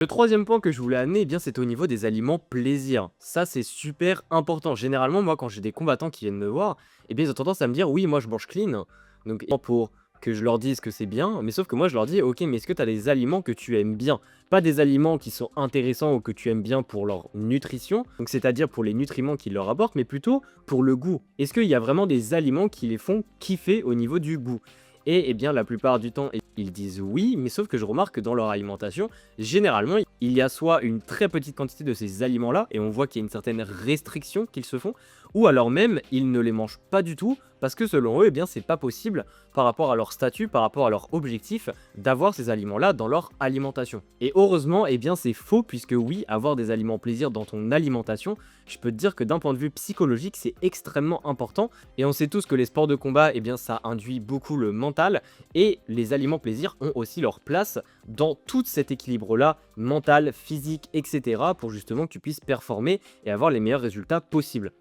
Le troisième point que je voulais amener, eh bien, c'est au niveau des aliments plaisir. Ça, c'est super important. Généralement, moi, quand j'ai des combattants qui viennent me voir, eh bien, ils ont tendance à me dire: «Oui, moi, je mange clean». Donc pour que je leur dise que c'est bien, mais sauf que moi, je leur dis: «OK, mais est-ce que tu as des aliments que tu aimes bien?» Pas des aliments qui sont intéressants ou que tu aimes bien pour leur nutrition, donc c'est-à-dire pour les nutriments qu'ils leur apportent, mais plutôt pour le goût. Est-ce qu'il y a vraiment des aliments qui les font kiffer au niveau du goût? Et eh bien, la plupart du temps, ils disent oui, mais sauf que je remarque que dans leur alimentation, généralement, il y a soit une très petite quantité de ces aliments-là, et on voit qu'il y a une certaine restriction qu'ils se font, ou alors même, ils ne les mangent pas du tout, parce que selon eux, eh bien, c'est pas possible, par rapport à leur statut, par rapport à leur objectif, d'avoir ces aliments-là dans leur alimentation. Et heureusement, eh bien, c'est faux, puisque oui, avoir des aliments plaisir dans ton alimentation, je peux te dire que d'un point de vue psychologique, c'est extrêmement important, et on sait tous que les sports de combat, eh bien, ça induit beaucoup le mental, et les aliments plaisir ont aussi leur place dans tout cet équilibre-là, mental, physique, etc., pour justement que tu puisses performer et avoir les meilleurs résultats possibles.